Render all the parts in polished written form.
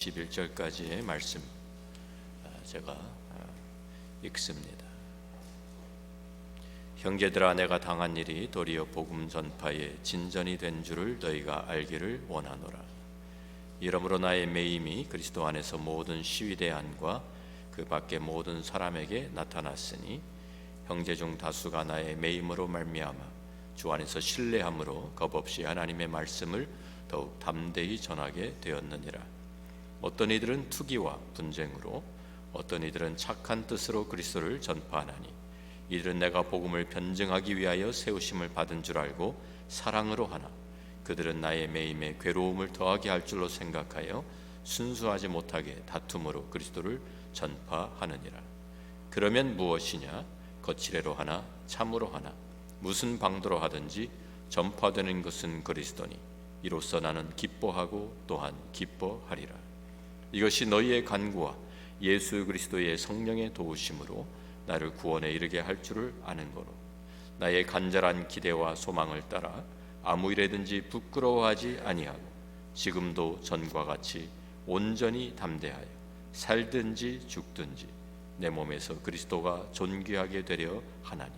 11절까지의 말씀 제가 읽습니다. 형제들아, 내가 당한 일이 도리어 복음 전파의 진전이 된 줄을 너희가 알기를 원하노라. 이러므로 나의 매임이 그리스도 안에서 모든 시위대 안과 그 밖의 모든 사람에게 나타났으니 형제 중 다수가 나의 매임으로 말미암아 주 안에서 신뢰함으로 겁없이 하나님의 말씀을 더욱 담대히 전하게 되었느니라. 어떤 이들은 투기와 분쟁으로, 어떤 이들은 착한 뜻으로 그리스도를 전파하나니, 이들은 내가 복음을 변증하기 위하여 세우심을 받은 줄 알고 사랑으로 하나, 그들은 나의 매임에 괴로움을 더하게 할 줄로 생각하여 순수하지 못하게 다툼으로 그리스도를 전파하느니라. 그러면 무엇이냐? 거칠애로 하나 참으로 하나 무슨 방도로 하든지 전파되는 것은 그리스도니, 이로써 나는 기뻐하고 또한 기뻐하리라. 이것이 너희의 간구와 예수 그리스도의 성령의 도우심으로 나를 구원에 이르게 할 줄을 아는 거로, 나의 간절한 기대와 소망을 따라 아무 일에든지 부끄러워하지 아니하고 지금도 전과 같이 온전히 담대하여 살든지 죽든지 내 몸에서 그리스도가 존귀하게 되려 하나니,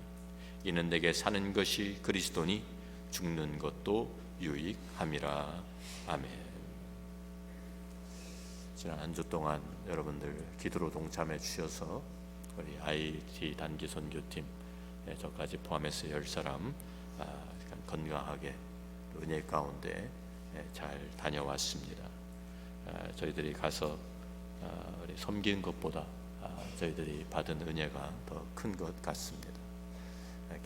이는 내게 사는 것이 그리스도니 죽는 것도 유익함이라. 아멘. 지난 한 주 동안 여러분들 기도로 동참해 주셔서 우리 IT 단기 선교팀 저까지 포함해서 10사람 건강하게 은혜 가운데 잘 다녀왔습니다. 저희들이 가서 우리 섬기는 것보다 저희들이 받은 은혜가 더 큰 것 같습니다.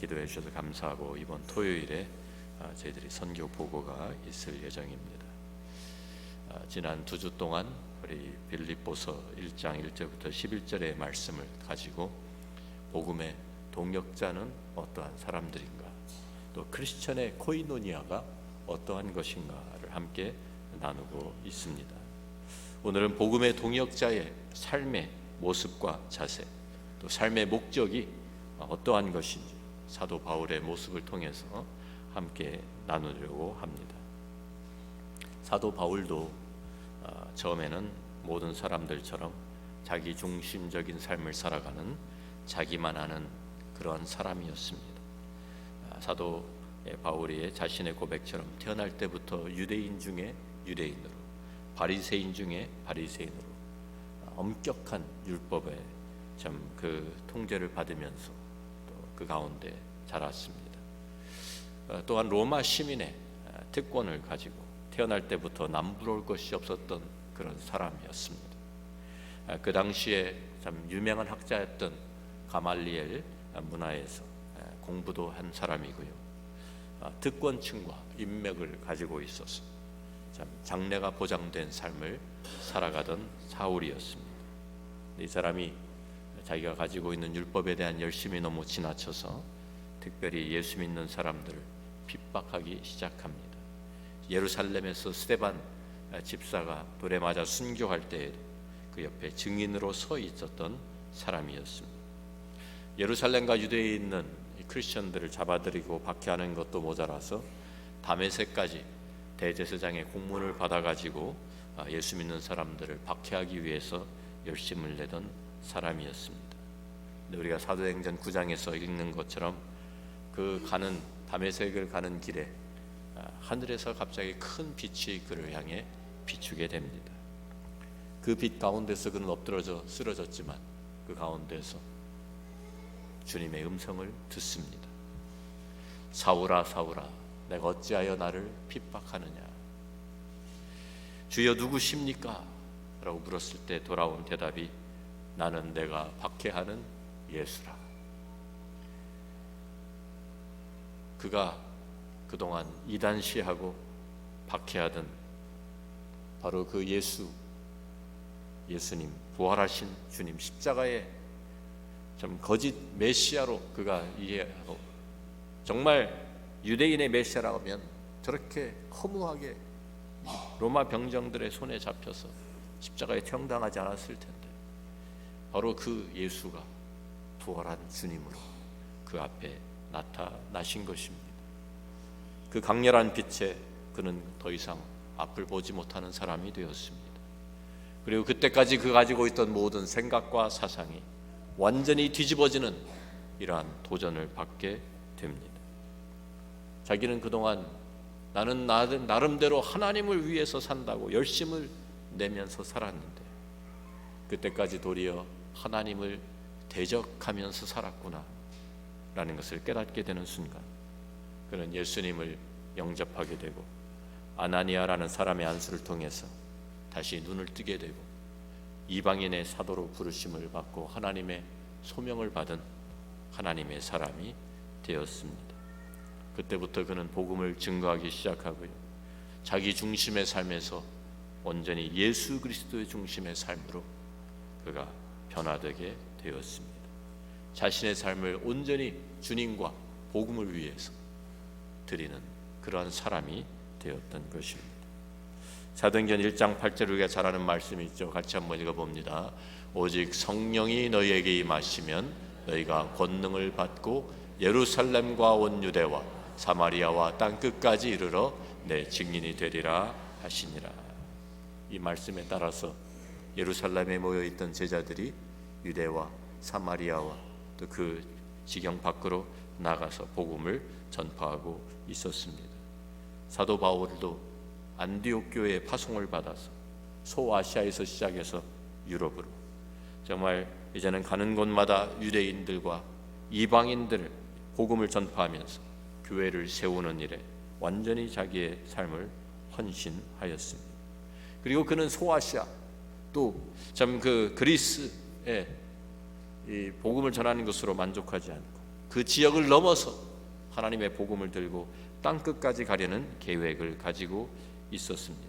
기도해 주셔서 감사하고, 이번 토요일에 저희들이 선교 보고가 있을 예정입니다. 지난 2주 동안 우리 빌립보서 1장 1절부터 11절의 말씀을 가지고 복음의 동역자는 어떠한 사람들인가, 또 크리스천의 코이노니아가 어떠한 것인가를 함께 나누고 있습니다. 오늘은 복음의 동역자의 삶의 모습과 자세, 또 삶의 목적이 어떠한 것인지 사도 바울의 모습을 통해서 함께 나누려고 합니다. 사도 바울도 처음에는 모든 사람들처럼 자기 중심적인 삶을 살아가는, 자기만 아는 그러한 사람이었습니다. 사도 바울이 자신의 고백처럼 태어날 때부터 유대인 중에 유대인으로, 바리새인 중에 바리새인으로 엄격한 율법에 참 그 통제를 받으면서 또 그 가운데 자랐습니다. 또한 로마 시민의 특권을 가지고 태어날 때부터 남부러울 것이 없었던 그런 사람이었습니다. 그 당시에 참 유명한 학자였던 가말리엘 문화에서 공부도 한 사람이고요. 특권층과 인맥을 가지고 있어서 참 장래가 보장된 삶을 살아가던 사울이었습니다. 이 사람이 자기가 가지고 있는 율법에 대한 열심이 너무 지나쳐서 특별히 예수 믿는 사람들을 핍박하기 시작합니다. 예루살렘에서 스데반 집사가 돌에 맞아 순교할 때 그 옆에 증인으로 서 있었던 사람이었습니다. 예루살렘과 유대에 있는 크리스천들을 잡아들이고 박해하는 것도 모자라서 다메섹까지 대제사장의 공문을 받아가지고 예수 믿는 사람들을 박해하기 위해서 열심을 내던 사람이었습니다. 근데 우리가 사도행전 9장에서 읽는 것처럼 그 가는 다메섹을 가는 길에 하늘에서 갑자기 큰 빛이 그를 향해 비추게 됩니다. 그 빛 가운데서 그는 엎드러져 쓰러졌지만 그 가운데서 주님의 음성을 듣습니다. 사울아 사울아, 내가 어찌하여 나를 핍박하느냐? 주여 누구십니까? 라고 물었을 때 돌아온 대답이, 나는 내가 박해하는 예수라. 그가 그동안 이단시하고 박해하던 바로 그 예수님, 부활하신 주님, 십자가의 좀 거짓 메시아로 그가 이해하고, 정말 유대인의 메시아라고 하면 저렇게 허무하게 로마 병정들의 손에 잡혀서 십자가에 태형당하지 않았을 텐데, 바로 그 예수가 부활한 주님으로 그 앞에 나타나신 것입니다. 그 강렬한 빛에 그는 더 이상 앞을 보지 못하는 사람이 되었습니다. 그리고 그때까지 그 가지고 있던 모든 생각과 사상이 완전히 뒤집어지는 이러한 도전을 받게 됩니다. 자기는 그동안 나는 나름대로 하나님을 위해서 산다고 열심을 내면서 살았는데 그때까지 도리어 하나님을 대적하면서 살았구나 라는 것을 깨닫게 되는 순간 그는 예수님을 영접하게 되고 아나니아라는 사람의 안수를 통해서 다시 눈을 뜨게 되고 이방인의 사도로 부르심을 받고 하나님의 소명을 받은 하나님의 사람이 되었습니다. 그때부터 그는 복음을 증거하기 시작하고요. 자기 중심의 삶에서 온전히 예수 그리스도의 중심의 삶으로 그가 변화되게 되었습니다. 자신의 삶을 온전히 주님과 복음을 위해서 드리는 그러한 사람이 되었던 것입니다. 사도행전 1장 8절에 우리가 잘 아는 말씀이 있죠. 같이 한번 읽어봅니다. 오직 성령이 너희에게 임하시면 너희가 권능을 받고 예루살렘과 온 유대와 사마리아와 땅끝까지 이르러 내 증인이 되리라 하시니라. 이 말씀에 따라서 예루살렘에 모여있던 제자들이 유대와 사마리아와 또 그 지경 밖으로 나가서 복음을 전파하고 있었습니다. 사도 바울도 안디옥 교회의 파송을 받아서 소아시아에서 시작해서 유럽으로 정말 이제는 가는 곳마다 유대인들과 이방인들을 복음을 전파하면서 교회를 세우는 일에 완전히 자기의 삶을 헌신하였습니다. 그리고 그는 소아시아 또 참 그 그리스의 이 복음을 전하는 것으로 만족하지 않고 그 지역을 넘어서 하나님의 복음을 들고 땅 끝까지 가려는 계획을 가지고 있었습니다.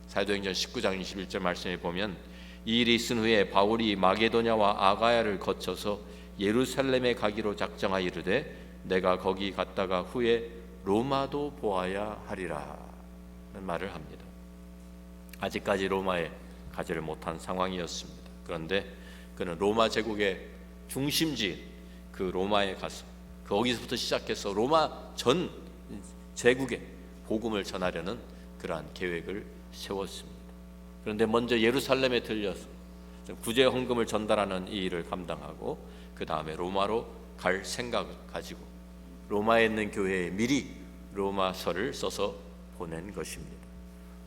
사도행전 19장 21절 말씀에 보면 이 일이 있은 후에 바울이 마게도냐와 아가야를 거쳐서 예루살렘에 가기로 작정하여 이르되 내가 거기 갔다가 후에 로마도 보아야 하리라 는 말을 합니다. 아직까지 로마에 가지를 못한 상황이었습니다. 그런데 그는 로마 제국의 중심지 그 로마에 가서 거기서부터 시작해서 로마 전 제국에 복음을 전하려는 그러한 계획을 세웠습니다. 그런데 먼저 예루살렘에 들려서 구제 헌금을 전달하는 이 일을 감당하고 그 다음에 로마로 갈 생각을 가지고 로마에 있는 교회에 미리 로마서를 써서 보낸 것입니다.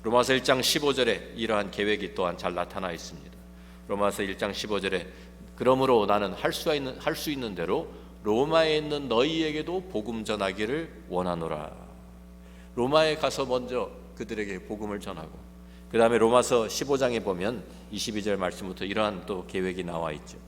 로마서 1장 15절에 이러한 계획이 또한 잘 나타나 있습니다. 로마서 1장 15절에 그러므로 나는 할 수 있는 대로 로마에 있는 너희에게도 복음 전하기를 원하노라. 로마에 가서 먼저 그들에게 복음을 전하고 그 다음에 로마서 15장에 보면 22절 말씀부터 이러한 또 계획이 나와 있죠.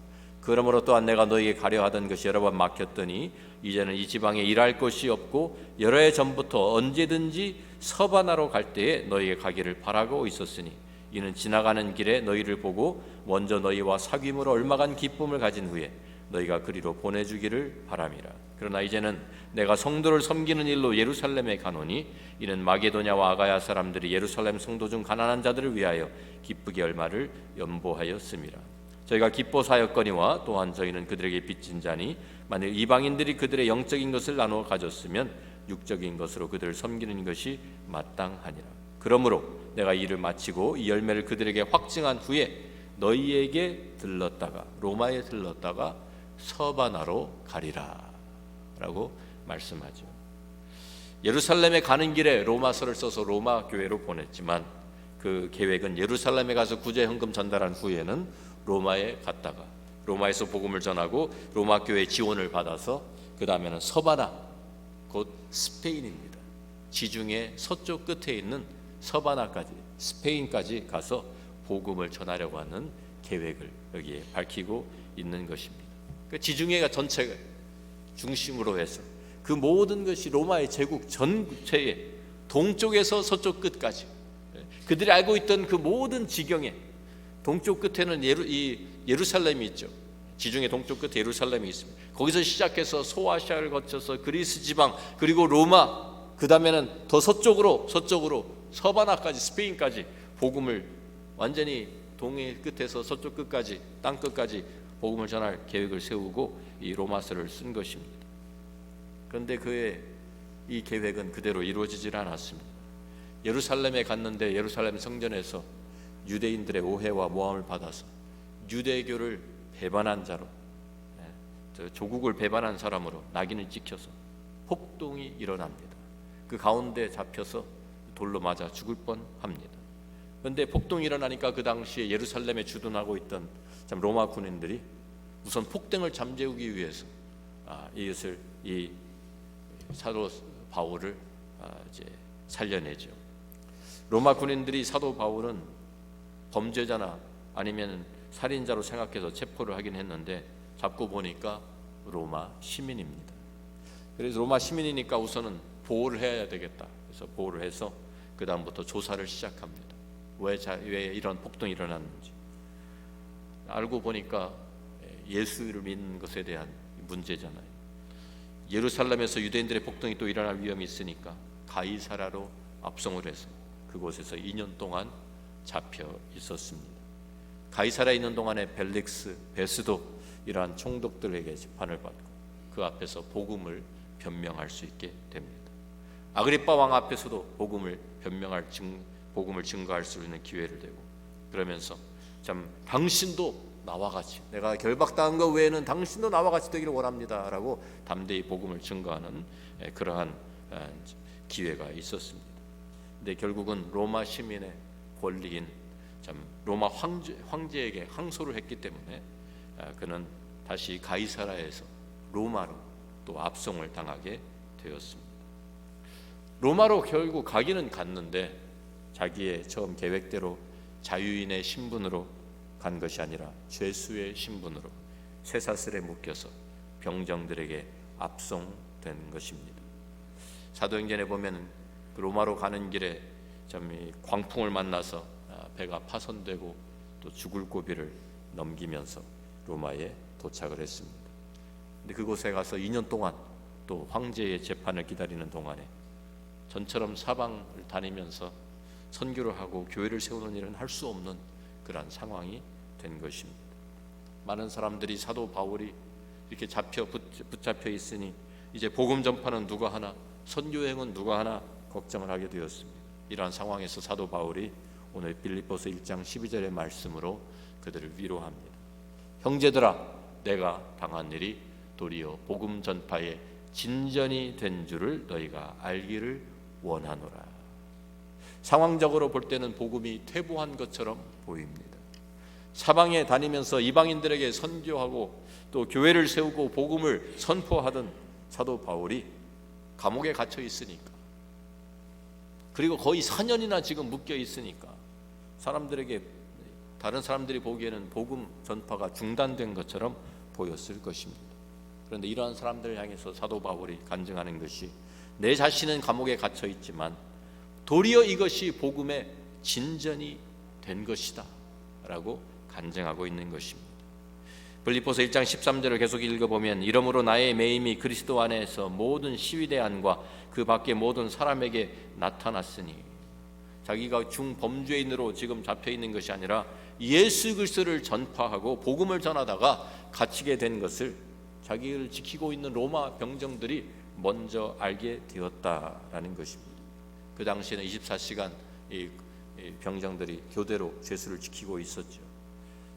그러므로 또한 내가 너희에게 가려 하던 것이 여러 번 막혔더니 이제는 이 지방에 일할 곳이 없고 여러 해 전부터 언제든지 서바나로 갈 때에 너희에게 가기를 바라고 있었으니 이는 지나가는 길에 너희를 보고 먼저 너희와 사귐으로 얼마간 기쁨을 가진 후에 너희가 그리로 보내주기를 바람이라. 그러나 이제는 내가 성도를 섬기는 일로 예루살렘에 가노니 이는 마게도냐와 아가야 사람들이 예루살렘 성도 중 가난한 자들을 위하여 기쁘게 얼마를 연보하였음이라. 저희가 기뻐사였거니와 또한 저희는 그들에게 빚진 자니 만일 이방인들이 그들의 영적인 것을 나누어 가졌으면 육적인 것으로 그들을 섬기는 것이 마땅하니라. 그러므로 내가 일을 마치고 이 열매를 그들에게 확증한 후에 너희에게 들렀다가 로마에 들렀다가 서바나로 가리라 라고 말씀하죠. 예루살렘에 가는 길에 로마서를 써서 로마 교회로 보냈지만 그 계획은 예루살렘에 가서 구제 헌금 전달한 후에는 로마에 갔다가 로마에서 복음을 전하고 로마 교회의 지원을 받아서 그 다음에는 서바나 곧 스페인입니다. 지중해 서쪽 끝에 있는 서바나까지 스페인까지 가서 복음을 전하려고 하는 계획을 여기에 밝히고 있는 것입니다. 그 지중해가 전체가 중심으로 해서 그 모든 것이 로마의 제국 전체에 동쪽에서 서쪽 끝까지 그들이 알고 있던 그 모든 지경에 동쪽 끝에는 예루살렘이 있죠. 지중해 동쪽 끝에 예루살렘이 있습니다. 거기서 시작해서 소아시아를 거쳐서 그리스 지방 그리고 로마 그 다음에는 더 서쪽으로 서바나까지 스페인까지 복음을 완전히 동해 끝에서 서쪽 끝까지 땅 끝까지 복음을 전할 계획을 세우고 이 로마서를 쓴 것입니다. 그런데 그의 이 계획은 그대로 이루어지질 않았습니다. 예루살렘에 갔는데 예루살렘 성전에서 유대인들의 오해와 모함을 받아서 유대교를 배반한 자로, 조국을 배반한 사람으로 낙인을 찍혀서 폭동이 일어납니다. 그 가운데 잡혀서 돌로 맞아 죽을 뻔합니다. 그런데 폭동이 일어나니까 그 당시에 예루살렘에 주둔하고 있던 로마 군인들이 우선 폭동을 잠재우기 위해서 이 사도 바울을 이제 살려내죠. 로마 군인들이 사도 바울은 범죄자나 아니면 살인자로 생각해서 체포를 하긴 했는데 잡고 보니까 로마 시민입니다. 그래서 로마 시민이니까 우선은 보호를 해야 되겠다. 그래서 보호를 해서 그 다음부터 조사를 시작합니다. 왜 이런 폭동이 일어났는지. 알고 보니까 예수를 믿는 것에 대한 문제잖아요. 예루살렘에서 유대인들의 폭동이 또 일어날 위험이 있으니까 가이사라로 압송을 해서 그곳에서 2년 동안 잡혀 있었습니다. 가이사라에 있는 동안에 벨릭스, 베스도 이러한 총독들에게 재판을 받고 그 앞에서 복음을 변명할 수 있게 됩니다. 아그리빠 왕 앞에서도 복음을 증거할 수 있는 기회를 되고, 그러면서 당신도 나와 같이, 내가 결박당한 것 외에는 당신도 나와 같이 되기를 원합니다 라고 담대히 복음을 증거하는 그러한 기회가 있었습니다. 근데 결국은 로마 시민의 권리인 로마 황제에게 항소를 했기 때문에 그는 다시 가이사라에서 로마로 또 압송을 당하게 되었습니다. 로마로 결국 가기는 갔는데 자기의 처음 계획대로 자유인의 신분으로 간 것이 아니라 죄수의 신분으로 쇠사슬에 묶여서 병정들에게 압송된 것입니다. 사도행전에 보면 로마로 가는 길에 광풍을 만나서 배가 파손되고 또 죽을 고비를 넘기면서 로마에 도착을 했습니다. 근데 그곳에 가서 2년 동안 또 황제의 재판을 기다리는 동안에 전처럼 사방을 다니면서 선교를 하고 교회를 세우는 일은 할 수 없는 그러한 상황이 된 것입니다. 많은 사람들이 사도 바울이 이렇게 붙잡혀 있으니 이제 복음 전파는 누가 하나, 선교행은 누가 하나 걱정을 하게 되었습니다. 이러한 상황에서 사도 바울이 오늘 빌립보서 1장 12절의 말씀으로 그들을 위로합니다. 형제들아, 내가 당한 일이 도리어 복음 전파의 진전이 된 줄을 너희가 알기를 원하노라. 상황적으로 볼 때는 복음이 퇴보한 것처럼 보입니다. 사방에 다니면서 이방인들에게 선교하고 또 교회를 세우고 복음을 선포하던 사도 바울이 감옥에 갇혀 있으니까, 그리고 거의 4년이나 지금 묶여 있으니까 다른 사람들이 보기에는 복음 전파가 중단된 것처럼 보였을 것입니다. 그런데 이러한 사람들을 향해서 사도 바울이 간증하는 것이, 내 자신은 감옥에 갇혀 있지만 도리어 이것이 복음의 진전이 된 것이다 라고 간증하고 있는 것입니다. 빌립보서 1장 13절을 계속 읽어보면, 이러므로 나의 매임이 그리스도 안에서 모든 시위대 안과 그 밖의 모든 사람에게 나타났으니, 자기가 중범죄인으로 지금 잡혀있는 것이 아니라 예수 그리스도를 전파하고 복음을 전하다가 갇히게 된 것을 자기를 지키고 있는 로마 병정들이 먼저 알게 되었다라는 것입니다. 그 당시에는 24시간 이 병정들이 교대로 죄수를 지키고 있었죠.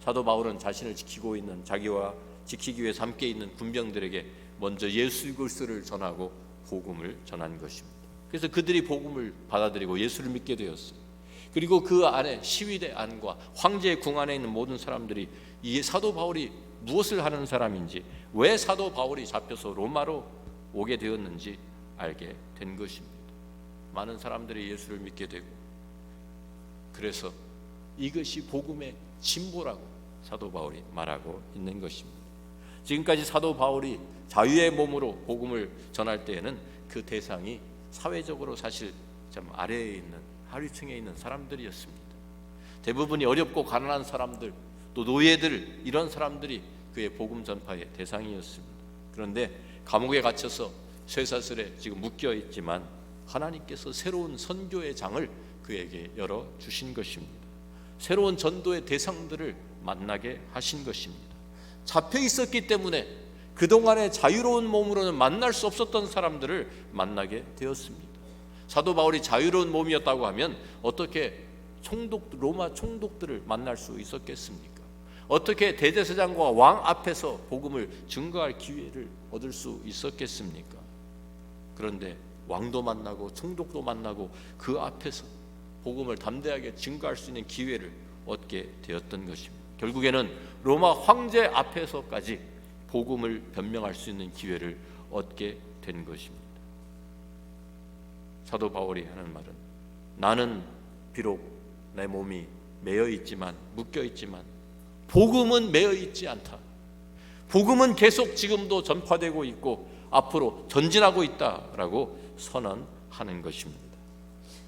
사도 바울은 자신을 지키고 있는, 자기와 지키기 위해 함께 있는 군병들에게 먼저 예수 그리스도를 전하고 복음을 전한 것입니다. 그래서 그들이 복음을 받아들이고 예수를 믿게 되었어요. 그리고 그 안에 시위대 안과 황제의 궁 안에 있는 모든 사람들이 이 사도 바울이 무엇을 하는 사람인지, 왜 사도 바울이 잡혀서 로마로 오게 되었는지 알게 된 것입니다. 많은 사람들이 예수를 믿게 되고, 그래서 이것이 복음의 진보라고 사도 바울이 말하고 있는 것입니다. 지금까지 사도 바울이 자유의 몸으로 복음을 전할 때에는 그 대상이 사회적으로 사실 좀 아래에 있는 하류층에 있는 사람들이었습니다. 대부분이 어렵고 가난한 사람들, 또 노예들, 이런 사람들이 그의 복음 전파의 대상이었습니다. 그런데 감옥에 갇혀서 쇠사슬에 지금 묶여 있지만 하나님께서 새로운 선교의 장을 그에게 열어 주신 것입니다. 새로운 전도의 대상들을 만나게 하신 것입니다. 잡혀 있었기 때문에 그동안의 자유로운 몸으로는 만날 수 없었던 사람들을 만나게 되었습니다. 사도 바울이 자유로운 몸이었다고 하면 어떻게 로마 총독들을 만날 수 있었겠습니까? 어떻게 대제사장과 왕 앞에서 복음을 증거할 기회를 얻을 수 있었겠습니까? 그런데 왕도 만나고 총독도 만나고 그 앞에서 복음을 담대하게 증거할 수 있는 기회를 얻게 되었던 것입니다. 결국에는 로마 황제 앞에서까지 복음을 변명할 수 있는 기회를 얻게 된 것입니다. 사도 바울이 하는 말은, 나는 비록 내 몸이 매여 있지만, 묶여 있지만 복음은 매여 있지 않다. 복음은 계속 지금도 전파되고 있고 앞으로 전진하고 있다라고 선언하는 것입니다.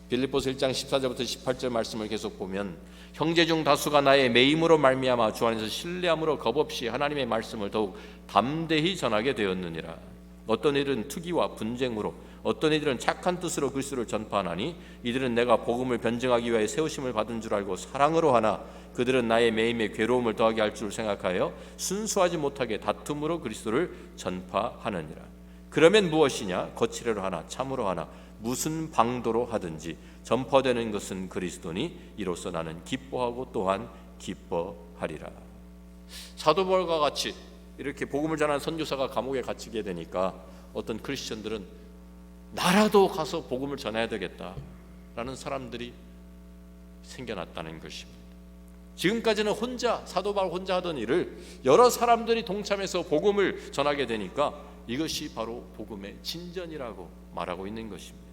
빌립보서 1장 14절부터 18절 말씀을 계속 보면, 형제 중 다수가 나의 매임으로 말미암아 주 안에서 신뢰함으로 겁없이 하나님의 말씀을 더욱 담대히 전하게 되었느니라. 어떤 이들은 투기와 분쟁으로, 어떤 이들은 착한 뜻으로 그리스도를 전파하나니 이들은 내가 복음을 변증하기 위하여 세우심을 받은 줄 알고 사랑으로 하나, 그들은 나의 매임에 괴로움을 더하게 할 줄 생각하여 순수하지 못하게 다툼으로 그리스도를 전파하느니라. 그러면 무엇이냐? 거칠어로 하나 참으로 하나 무슨 방도로 하든지 전파되는 것은 그리스도니 이로써 나는 기뻐하고 또한 기뻐하리라. 사도 바울과 같이 이렇게 복음을 전하는 선교사가 감옥에 갇히게 되니까 어떤 크리스천들은 나라도 가서 복음을 전해야 되겠다라는 사람들이 생겨났다는 것입니다. 지금까지는 사도 바울 혼자 하던 일을 여러 사람들이 동참해서 복음을 전하게 되니까 이것이 바로 복음의 진전이라고 말하고 있는 것입니다.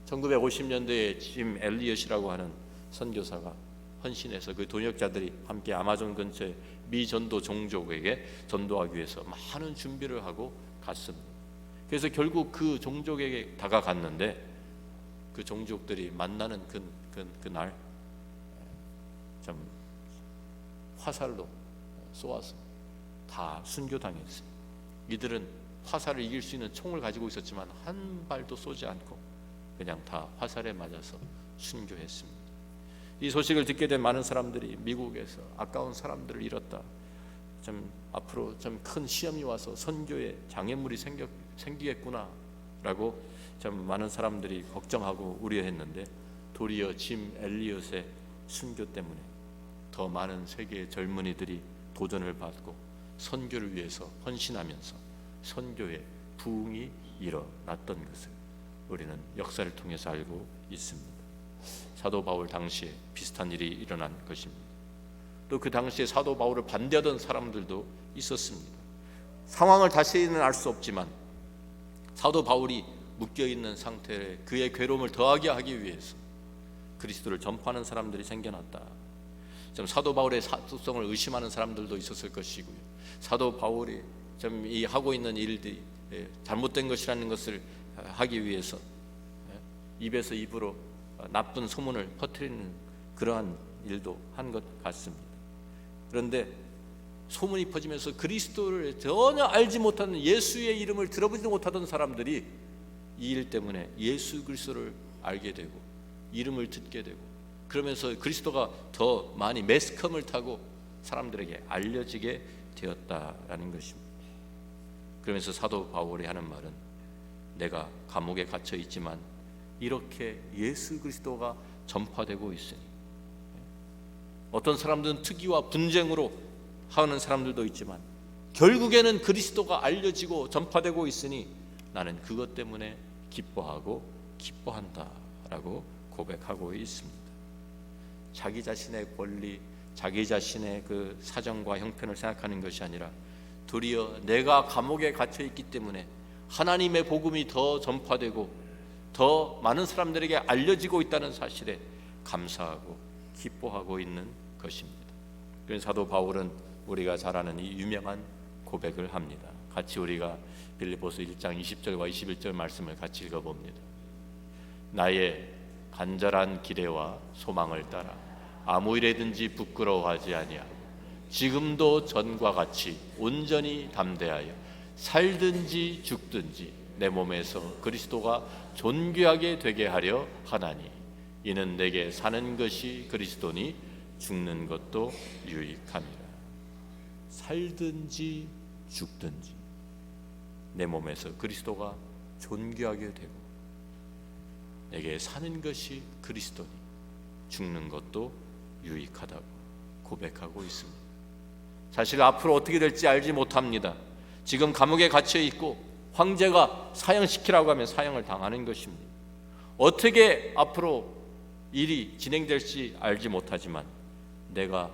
1950년대에 짐 엘리엇이라고 하는 선교사가 헌신해서 그 동역자들이 함께 아마존 근처의 미전도 종족에게 전도하기 위해서 많은 준비를 하고 갔습니다. 그래서 결국 그 종족에게 다가갔는데 그 종족들이 만나는 그날 좀 화살로 쏘아서 다 순교당했어요. 이들은 화살을 이길 수 있는 총을 가지고 있었지만 한 발도 쏘지 않고 그냥 다 화살에 맞아서 순교했습니다. 이 소식을 듣게 된 많은 사람들이 미국에서 아까운 사람들을 잃었다, 좀 앞으로 좀 큰 시험이 와서 선교에 장애물이 생기겠구나라고 좀 많은 사람들이 걱정하고 우려했는데, 도리어 짐 엘리엇의 순교 때문에 더 많은 세계의 젊은이들이 도전을 받고 선교를 위해서 헌신하면서 선교의 부흥이 일어났던 것을 우리는 역사를 통해서 알고 있습니다. 사도 바울 당시에 비슷한 일이 일어난 것입니다. 또 그 당시에 사도 바울을 반대하던 사람들도 있었습니다. 상황을 다시는 알 수 없지만 사도 바울이 묶여있는 상태에 그의 괴로움을 더하게 하기 위해서 그리스도를 전파하는 사람들이 생겨났다. 좀 사도 바울의 사도성을 의심하는 사람들도 있었을 것이고요. 사도 바울이 좀 이 하고 있는 일들이 잘못된 것이라는 것을 하기 위해서 입에서 입으로 나쁜 소문을 퍼뜨리는 그러한 일도 한 것 같습니다. 그런데 소문이 퍼지면서 그리스도를 전혀 알지 못하는, 예수의 이름을 들어보지도 못하던 사람들이 이 일 때문에 예수 그리스도를 알게 되고 이름을 듣게 되고, 그러면서 그리스도가 더 많이 매스컴을 타고 사람들에게 알려지게 되었다라는 것입니다. 그러면서 사도 바울이 하는 말은, 내가 감옥에 갇혀 있지만 이렇게 예수 그리스도가 전파되고 있으니, 어떤 사람들은 특기와 분쟁으로 하는 사람들도 있지만 결국에는 그리스도가 알려지고 전파되고 있으니 나는 그것 때문에 기뻐하고 기뻐한다라고 고백하고 있습니다. 자기 자신의 권리, 자기 자신의 그 사정과 형편을 생각하는 것이 아니라 도리어 내가 감옥에 갇혀 있기 때문에 하나님의 복음이 더 전파되고 더 많은 사람들에게 알려지고 있다는 사실에 감사하고 기뻐하고 있는 것입니다. 그래서 사도 바울은 우리가 잘 아는 이 유명한 고백을 합니다. 같이 우리가 빌립보서 1장 20절과 21절 말씀을 같이 읽어봅니다. 나의 간절한 기대와 소망을 따라 아무 일에든지 부끄러워하지 아니하고 지금도 전과 같이 온전히 담대하여 살든지 죽든지 내 몸에서 그리스도가 존귀하게 되게 하려 하나니, 이는 내게 사는 것이 그리스도니 죽는 것도 유익함이라. 살든지 죽든지 내 몸에서 그리스도가 존귀하게 되고 내게 사는 것이 그리스도니 죽는 것도 유익하다고 고백하고 있습니다. 사실 앞으로 어떻게 될지 알지 못합니다. 지금 감옥에 갇혀 있고 황제가 사형시키라고 하면 사형을 당하는 것입니다. 어떻게 앞으로 일이 진행될지 알지 못하지만 내가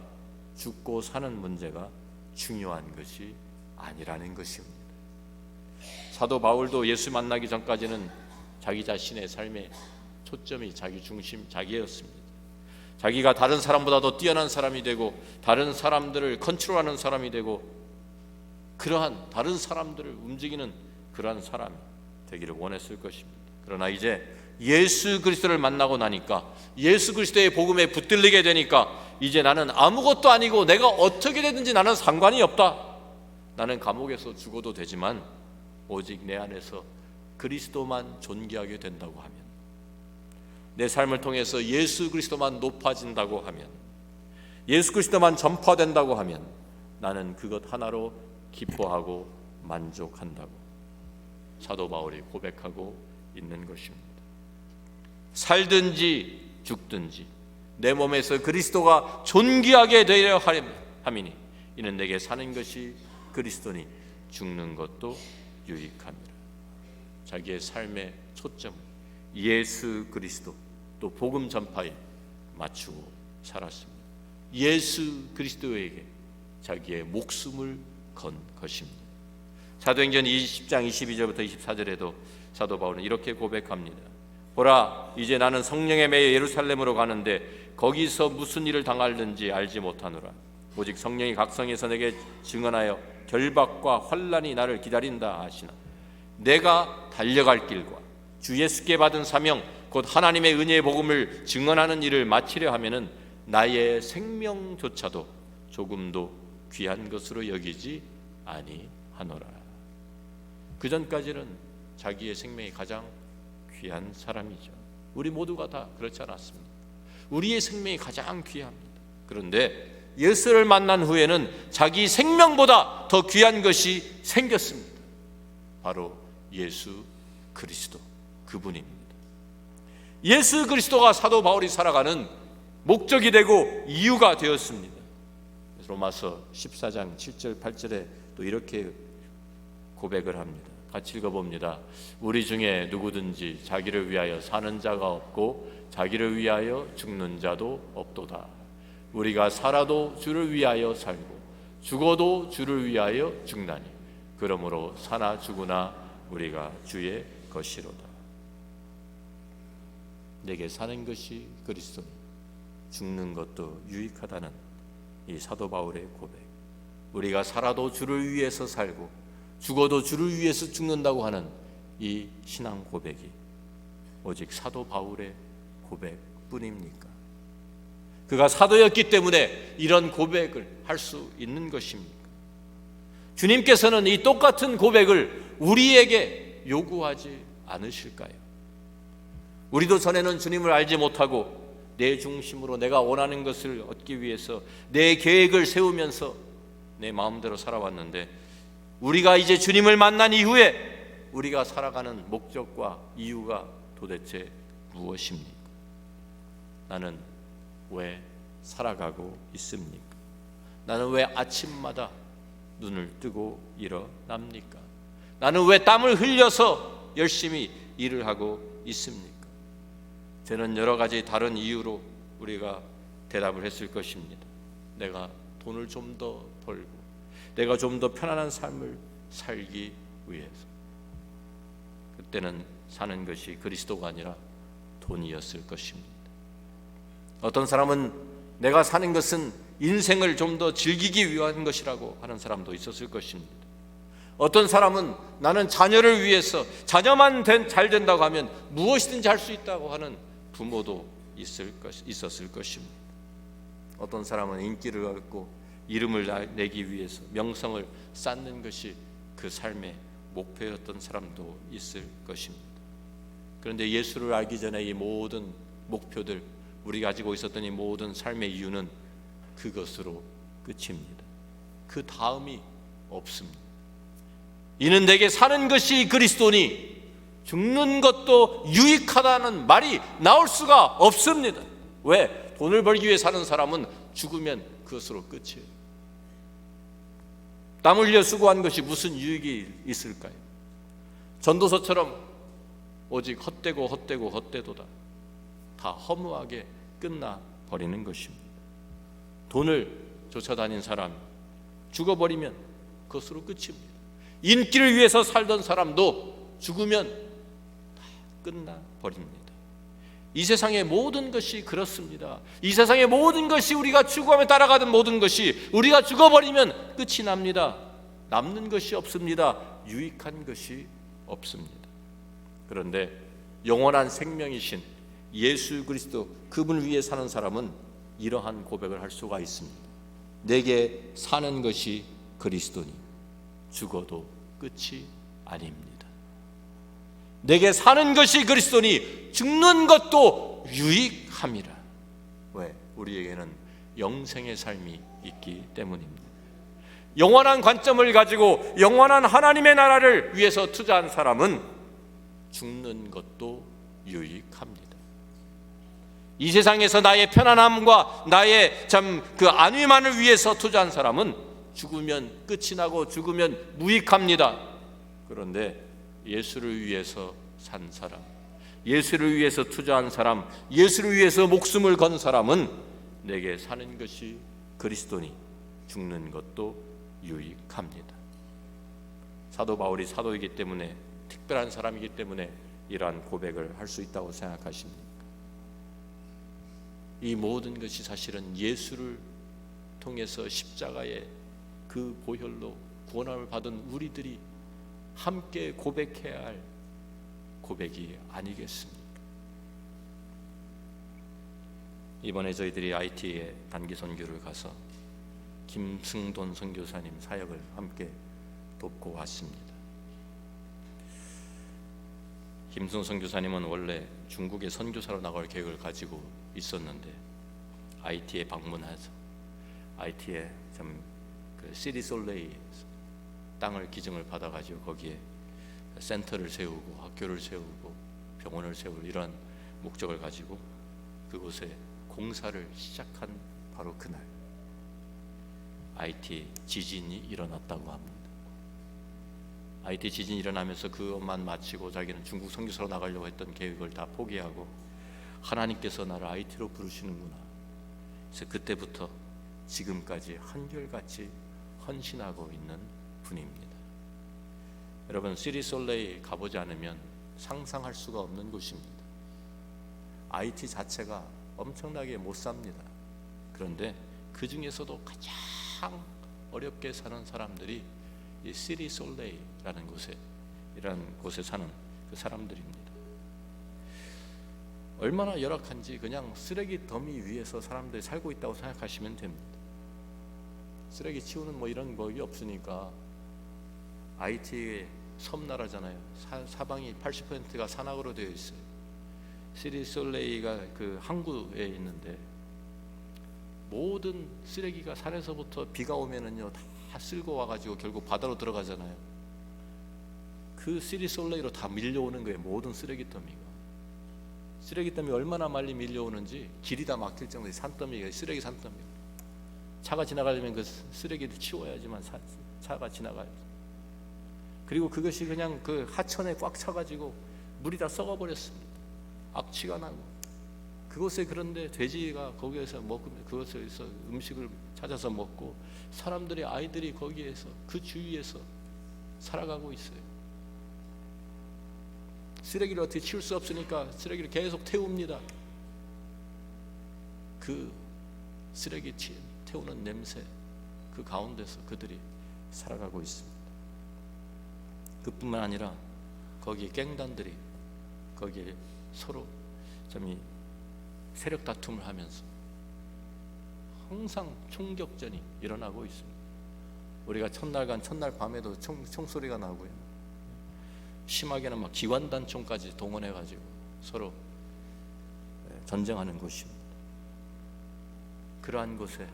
죽고 사는 문제가 중요한 것이 아니라는 것입니다. 사도 바울도 예수 만나기 전까지는 자기 자신의 삶의 초점이 자기 중심, 자기였습니다. 자기가 다른 사람보다 더 뛰어난 사람이 되고 다른 사람들을 컨트롤하는 사람이 되고 그러한 다른 사람들을 움직이는 그러한 사람이 되기를 원했을 것입니다. 그러나 이제 예수 그리스도를 만나고 나니까, 예수 그리스도의 복음에 붙들리게 되니까 이제 나는 아무것도 아니고 내가 어떻게 되든지 나는 상관이 없다. 나는 감옥에서 죽어도 되지만 오직 내 안에서 그리스도만 존귀하게 된다고 하면, 내 삶을 통해서 예수 그리스도만 높아진다고 하면, 예수 그리스도만 전파된다고 하면 나는 그것 하나로 기뻐하고 만족한다고 사도 바울이 고백하고 있는 것입니다. 살든지 죽든지 내 몸에서 그리스도가 존귀하게 되려 함이니 이는 내게 사는 것이 그리스도니 죽는 것도 유익함이라. 자기의 삶의 초점을 예수 그리스도 또 복음 전파에 맞추고 살았습니다. 예수 그리스도에게 자기의 목숨을 건 것입니다. 사도행전 20장 22절부터 24절에도 사도 바울은 이렇게 고백합니다. 보라, 이제 나는 성령에 매여 예루살렘으로 가는데 거기서 무슨 일을 당할는지 알지 못하노라. 오직 성령이 각성에서 내게 증언하여 결박과 환난이 나를 기다린다 하시나 내가 달려갈 길과 주 예수께 받은 사명 곧 하나님의 은혜의 복음을 증언하는 일을 마치려 하면은 나의 생명조차도 조금도 귀한 것으로 여기지 아니하노라. 그 전까지는 자기의 생명이 가장 귀한 사람이죠. 우리 모두가 다 그렇지 않았습니다. 우리의 생명이 가장 귀합니다. 그런데 예수를 만난 후에는 자기 생명보다 더 귀한 것이 생겼습니다. 바로 예수 그리스도, 그분입니다. 예수 그리스도가 사도 바울이 살아가는 목적이 되고 이유가 되었습니다. 로마서 14장 7절 8절에 또 이렇게 고백을 합니다. 같이 읽어봅니다. 우리 중에 누구든지 자기를 위하여 사는 자가 없고 자기를 위하여 죽는 자도 없도다. 우리가 살아도 주를 위하여 살고 죽어도 주를 위하여 죽나니 그러므로 사나 죽으나 우리가 주의 것이로다. 내게 사는 것이 그리스도니 죽는 것도 유익하다는 이 사도 바울의 고백. 우리가 살아도 주를 위해서 살고 죽어도 주를 위해서 죽는다고 하는 이 신앙 고백이 오직 사도 바울의 고백뿐입니까? 그가 사도였기 때문에 이런 고백을 할 수 있는 것입니까? 주님께서는 이 똑같은 고백을 우리에게 요구하지 않으실까요? 우리도 전에는 주님을 알지 못하고 내 중심으로 내가 원하는 것을 얻기 위해서 내 계획을 세우면서 내 마음대로 살아왔는데, 우리가 이제 주님을 만난 이후에 우리가 살아가는 목적과 이유가 도대체 무엇입니까? 나는 왜 살아가고 있습니까? 나는 왜 아침마다 눈을 뜨고 일어납니까? 나는 왜 땀을 흘려서 열심히 일을 하고 있습니까? 저는 여러 가지 다른 이유로 우리가 대답을 했을 것입니다. 내가 돈을 좀 더 벌고 내가 좀 더 편안한 삶을 살기 위해서. 그때는 사는 것이 그리스도가 아니라 돈이었을 것입니다. 어떤 사람은 내가 사는 것은 인생을 좀 더 즐기기 위한 것이라고 하는 사람도 있었을 것입니다. 어떤 사람은 나는 자녀를 위해서, 자녀만 잘 된다고 하면 무엇이든지 할 수 있다고 하는 부모도 있었을 것입니다. 어떤 사람은 인기를 얻고 이름을 내기 위해서 명성을 쌓는 것이 그 삶의 목표였던 사람도 있을 것입니다. 그런데 예수를 알기 전에 이 모든 목표들, 우리가 가지고 있었던 이 모든 삶의 이유는 그것으로 끝입니다. 그 다음이 없습니다. 이는 내게 사는 것이 그리스도니 죽는 것도 유익하다는 말이 나올 수가 없습니다. 왜? 돈을 벌기 위해 사는 사람은 죽으면 그것으로 끝이에요. 땀 흘려 수고한 것이 무슨 유익이 있을까요? 전도서처럼 오직 헛되도다. 다 허무하게 끝나버리는 것입니다. 돈을 쫓아다닌 사람 죽어버리면 그것으로 끝입니다. 인기를 위해서 살던 사람도 죽으면 다 끝나버립니다. 이 세상의 모든 것이 그렇습니다. 이 세상의 모든 것이 우리가 추구하며 따라가던 모든 것이 우리가 죽어버리면 끝이 납니다. 남는 것이 없습니다. 유익한 것이 없습니다. 그런데 영원한 생명이신 예수 그리스도 그분을 위해 사는 사람은 이러한 고백을 할 수가 있습니다. 내게 사는 것이 그리스도니 죽어도 끝이 아닙니다. 내게 사는 것이 그리스도니 죽는 것도 유익함이라. 왜? 우리에게는 영생의 삶이 있기 때문입니다. 영원한 관점을 가지고 영원한 하나님의 나라를 위해서 투자한 사람은 죽는 것도 유익합니다. 이 세상에서 나의 편안함과 나의 그 안위만을 위해서 투자한 사람은 죽으면 끝이 나고 죽으면 무익합니다. 그런데 예수를 위해서 산 사람, 예수를 위해서 투자한 사람, 예수를 위해서 목숨을 건 사람은 내게 사는 것이 그리스도니 죽는 것도 유익합니다. 사도 바울이 사도이기 때문에, 특별한 사람이기 때문에 이러한 고백을 할 수 있다고 생각하십니까? 이 모든 것이 사실은 예수를 통해서 십자가의 그 보혈로 구원함을 받은 우리들이 함께 고백해야 할 고백이 아니겠습니까? 이번에 저희들이 IT에 단기 선교를 가서 김승돈 선교사님 사역을 함께 돕고 왔습니다. 김승돈 선교사님은 원래 중국에 선교사로 나갈 계획을 가지고 있었는데 IT에 방문해서 IT에 그 시리솔레이 땅을 기증을 받아가지고 거기에 센터를 세우고 학교를 세우고 병원을 세우고 이러한 목적을 가지고 그곳에 공사를 시작한 바로 그날 IT 지진이 일어났다고 합니다. IT 지진이 일어나면서 그것만 마치고 자기는 중국 선교사로 나가려고 했던 계획을 다 포기하고 하나님께서 나를 IT로 부르시는구나. 그래서 그때부터 지금까지 한결같이 헌신하고 있는 분입니다. 여러분, 시리솔레이 가보지 않으면 상상할 수가 없는 곳입니다. IT 자체가 엄청나게 못 삽니다. 그런데 그 중에서도 가장 어렵게 사는 사람들이 이 시리솔레이라는 곳에, 이런 곳에 사는 그 사람들입니다. 얼마나 열악한지 그냥 쓰레기 더미 위에서 사람들이 살고 있다고 생각하시면 됩니다. 쓰레기 치우는 이런 법이 없으니까 IT의 섬나라잖아요. 사방이 80%가 산악으로 되어 있어요. 시리솔레이가 그 항구에 있는데 모든 쓰레기가 산에서부터 비가 오면은요 다 쓸고 와가지고 결국 바다로 들어가잖아요. 그 시리솔레이로 다 밀려오는 거예요. 모든 쓰레기 더미가. 쓰레기 더미 얼마나 많이 밀려오는지 길이 다 막힐 정도의 산더미가, 쓰레기 산더미. 차가 지나가려면 그 쓰레기를 치워야지만 차가 지나가요. 그리고 그것이 그냥 그 하천에 꽉 차가지고 물이 다 썩어버렸습니다. 악취가 나고 그곳에, 그런데 돼지가 거기에서 먹고 그곳에서 음식을 찾아서 먹고 사람들의 아이들이 거기에서 그 주위에서 살아가고 있어요. 쓰레기를 어떻게 치울 수 없으니까 쓰레기를 계속 태웁니다. 그 쓰레기 태우는 냄새, 그 가운데서 그들이 살아가고 있습니다. 그뿐만 아니라 거기 갱단들이 거기에 서로 좀 세력 다툼을 하면서 항상 총격전이 일어나고 있습니다. 우리가 첫날 밤에도 총소리가 나고요. 심하게는 막 기관단총까지 동원해가지고 서로 전쟁하는 곳입니다. 그러한 곳에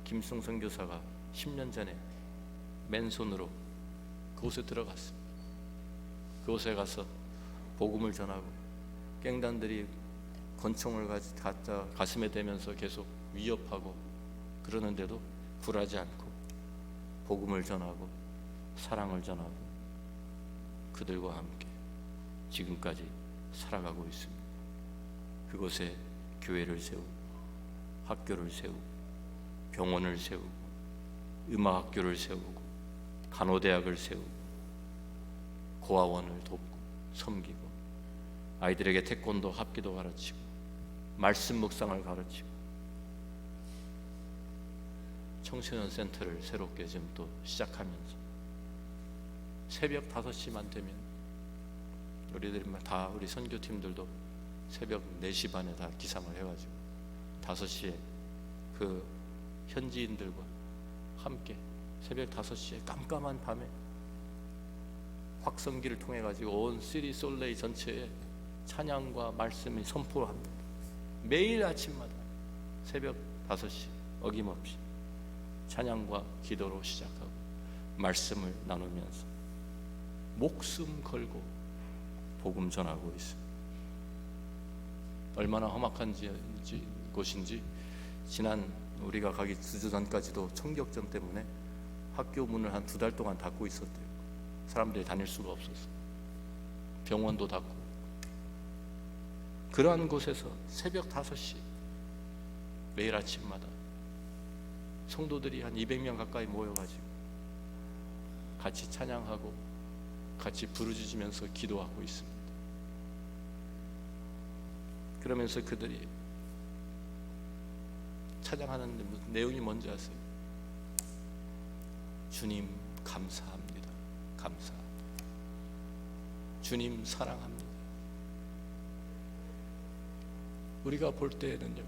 김승선 교사가 10년 전에 맨손으로 그곳에 권총을 갖다 가슴에 대면서 계속 위협하고 그러는데도 굴하지 않고 복음을 전하고 사랑을 전하고 그들과 함께 지금까지 살아가고 있습니다. 그곳에 교회를 세우고 학교를 세우고 병원을 세우고 음악학교를 세우고 간호대학을 세우고 고아원을 돕고 섬기고 아이들에게 태권도 합기도 가르치고 말씀 묵상을 가르치고 청소년 센터를 새롭게 지금 또 시작하면서 새벽 5시만 되면 우리들이 다 우리 선교팀들도 새벽 4시 반에 다 기상을 해가지고 5시에 그 현지인들과 함께 새벽 5시에 깜깜한 밤에 확성기를 통해 가지고 온 시리 솔레이 전체에 찬양과 말씀이 선포합니다. 매일 아침마다 새벽 5시 어김없이 찬양과 기도로 시작하고 말씀을 나누면서 목숨 걸고 복음 전하고 있습니다. 얼마나 험악한 곳인지 지난 우리가 가기 2주 전까지도 총격전 때문에 학교 문을 한 2달 동안 닫고 있었대요. 사람들이 다닐 수가 없었어. 병원도 닫고. 그러한 곳에서 새벽 5시 매일 아침마다 성도들이 한 200명 가까이 모여가지고 같이 찬양하고 같이 부르짖으면서 기도하고 있습니다. 그러면서 그들이 찬양하는 내용이 뭔지 아세요? 주님 감사합니다. 감사합니다. 주님 사랑합니다. 우리가 볼 때에는요,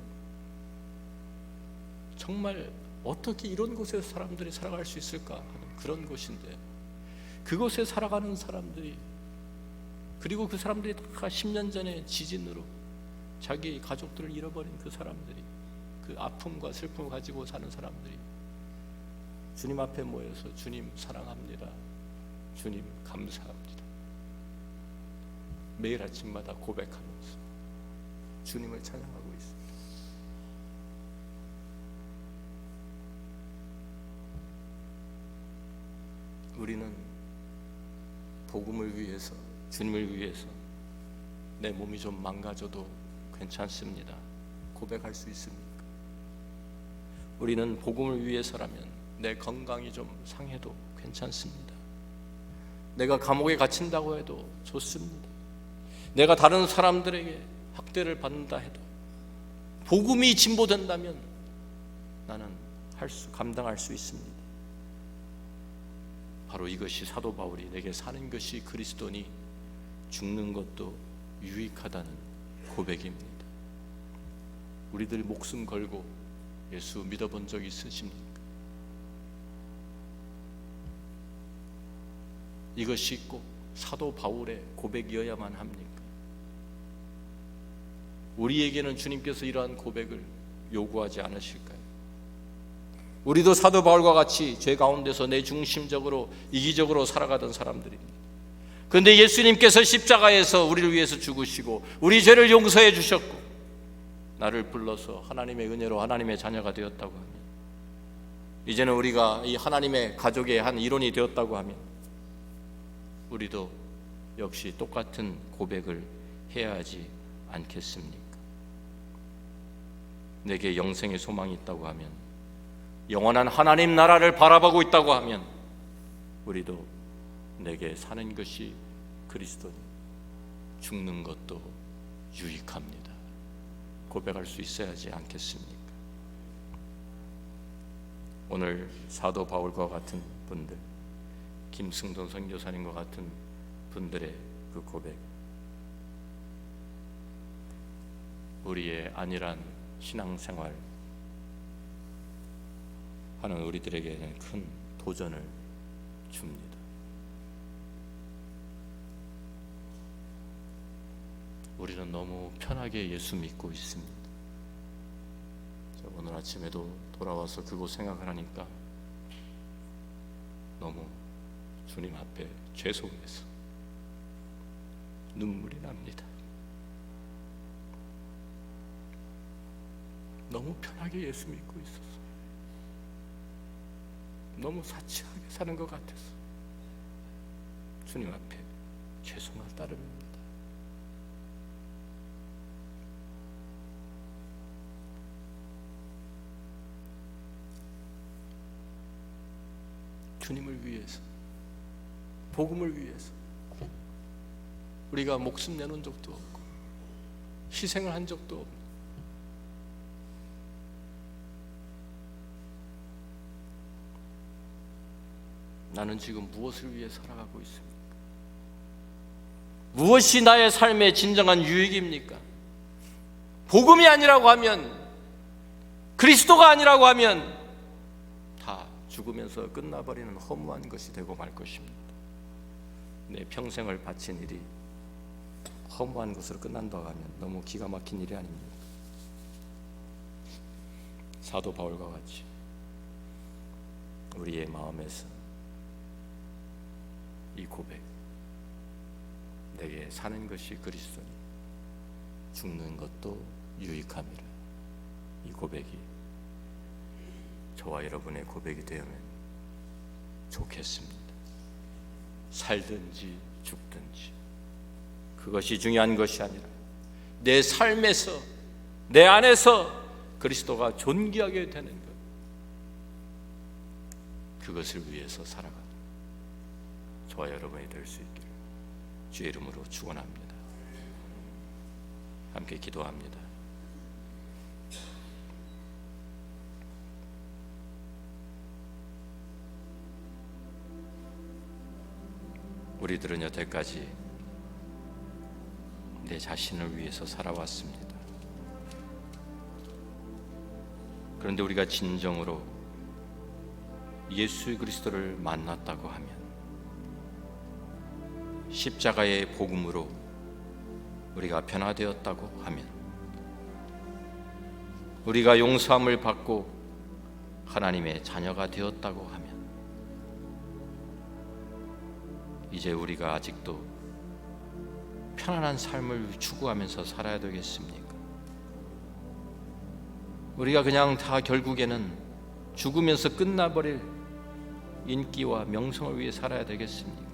정말 어떻게 이런 곳에서 사람들이 살아갈 수 있을까 하는 그런 곳인데, 그곳에 살아가는 사람들이, 그리고 그 사람들이 다 10년 전에 지진으로 자기 가족들을 잃어버린 그 사람들이, 그 아픔과 슬픔을 가지고 사는 사람들이 주님 앞에 모여서 주님 사랑합니다, 주님 감사합니다, 매일 아침마다 고백하면서 주님을 찬양하고 있습니다. 우리는 복음을 위해서, 주님을 위해서 내 몸이 좀 망가져도 괜찮습니다. 고백할 수 있습니까? 우리는 복음을 위해서라면 내 건강이 좀 상해도 괜찮습니다. 내가 감옥에 갇힌다고 해도 좋습니다. 내가 다른 사람들에게 학대를 받는다 해도 복음이 진보된다면 나는 감당할 수 있습니다. 바로 이것이 사도 바울이 내게 사는 것이 그리스도니 죽는 것도 유익하다는 고백입니다. 우리들 목숨 걸고 예수 믿어본 적 있으십니까? 이것이 꼭 사도 바울의 고백이어야만 합니까? 우리에게는 주님께서 이러한 고백을 요구하지 않으실까요? 우리도 사도 바울과 같이 죄 가운데서 내 중심적으로 이기적으로 살아가던 사람들입니다. 그런데 예수님께서 십자가에서 우리를 위해서 죽으시고 우리 죄를 용서해 주셨고 나를 불러서 하나님의 은혜로 하나님의 자녀가 되었다고 하면, 이제는 우리가 이 하나님의 가족의 한 일원이 되었다고 하면 우리도 역시 똑같은 고백을 해야 하지 않겠습니까? 내게 영생의 소망이 있다고 하면, 영원한 하나님 나라를 바라보고 있다고 하면 우리도 내게 사는 것이 그리스도니 죽는 것도 유익합니다. 고백할 수 있어야 하지 않겠습니까? 오늘 사도 바울과 같은 분들, 김승돈 선교사님과 같은 분들의 그 고백, 우리의 안일한 신앙생활 하는 우리들에게는 큰 도전을 줍니다. 우리는 너무 편하게 예수 믿고 있습니다. 오늘 아침에도 돌아와서 그곳 생각을 하니까 너무 주님 앞에 죄송해서 눈물이 납니다. 너무 편하게 예수 믿고 있었어요. 너무 사치하게 사는 것 같아서 주님 앞에 죄송할 따름입니다. 주님을 위해서, 복음을 위해서 우리가 목숨 내놓은 적도 없고 희생을 한 적도 없고, 나는 지금 무엇을 위해 살아가고 있습니까? 무엇이 나의 삶의 진정한 유익입니까? 복음이 아니라고 하면, 그리스도가 아니라고 하면 다 죽으면서 끝나버리는 허무한 것이 되고 말 것입니다. 내 평생을 바친 일이 허무한 것으로 끝난다고 하면 너무 기가 막힌 일이 아닙니까? 사도 바울과 같이 우리의 마음에서 이 고백, 내게 사는 것이 그리스도니 죽는 것도 유익함이라, 이 고백이 저와 여러분의 고백이 되면 좋겠습니다. 살든지 죽든지 그것이 중요한 것이 아니라 내 삶에서, 내 안에서 그리스도가 존귀하게 되는 것, 그것을 위해서 살아가는 저와 여러분이 될 수 있기를 주의 이름으로 축원합니다. 함께 기도합니다. 우리들은 여태까지 내 자신을 위해서 살아왔습니다. 그런데 우리가 진정으로 예수 그리스도를 만났다고 하면, 십자가의 복음으로 우리가 변화되었다고 하면, 우리가 용서함을 받고 하나님의 자녀가 되었다고 하면, 이제 우리가 아직도 편안한 삶을 추구하면서 살아야 되겠습니까? 우리가 그냥 다 결국에는 죽으면서 끝나버릴 인기와 명성을 위해 살아야 되겠습니까?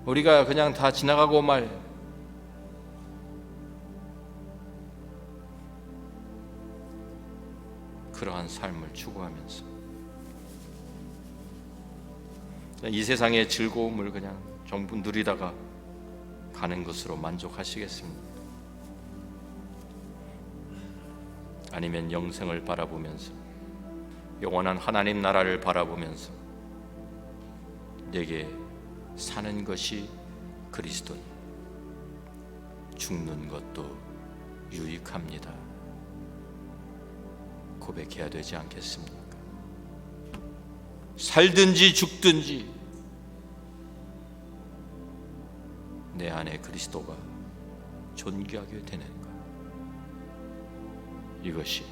우리가 그냥 다 지나가고 말 그러한 삶을 추구하면서 이 세상의 즐거움을 그냥 전부 누리다가 가는 것으로 만족하시겠습니까? 아니면 영생을 바라보면서, 영원한 하나님 나라를 바라보면서 내게 사는 것이 그리스도니 죽는 것도 유익합니다 고백해야 되지 않겠습니까? 살든지 죽든지 내 안에 그리스도가 존귀하게 되는 것, 이것이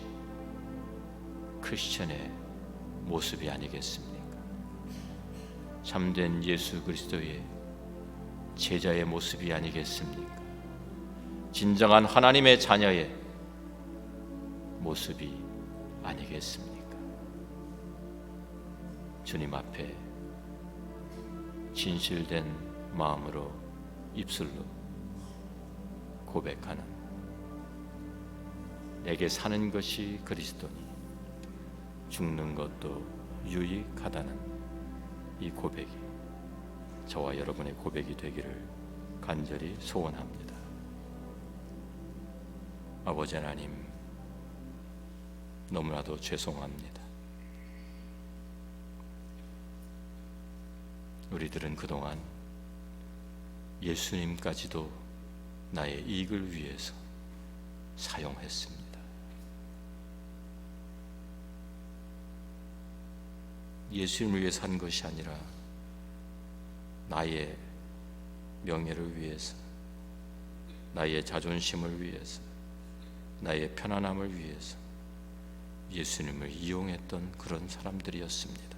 크리스천의 모습이 아니겠습니까? 참된 예수 그리스도의 제자의 모습이 아니겠습니까? 진정한 하나님의 자녀의 모습이 아니겠습니까? 주님 앞에 진실된 마음으로, 입술로 고백하는, 내게 사는 것이 그리스도니 죽는 것도 유익하다는 이 고백이 저와 여러분의 고백이 되기를 간절히 소원합니다. 아버지 하나님, 너무나도 죄송합니다. 우리들은 그동안 예수님까지도 나의 이익을 위해서 사용했습니다. 예수님을 위해 산 것이 아니라 나의 명예를 위해서, 나의 자존심을 위해서, 나의 편안함을 위해서 예수님을 이용했던 그런 사람들이었습니다.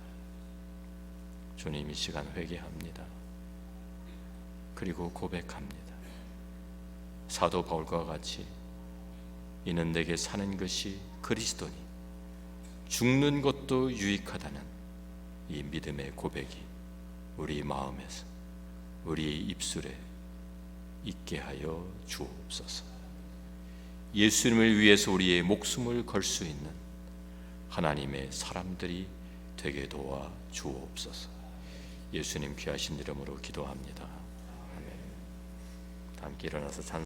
주님, 이 시간 회개합니다. 그리고 고백합니다. 사도 바울과 같이 이는 내게 사는 것이 그리스도니 죽는 것도 유익하다는 이 믿음의 고백이 우리 마음에서, 우리 입술에 있게 하여 주옵소서. 예수님을 위해서 우리의 목숨을 걸 수 있는 하나님의 사람들이 되게 도와 주옵소서. 예수님 귀하신 이름으로 기도합니다. 아멘. 함께 일어나서 찬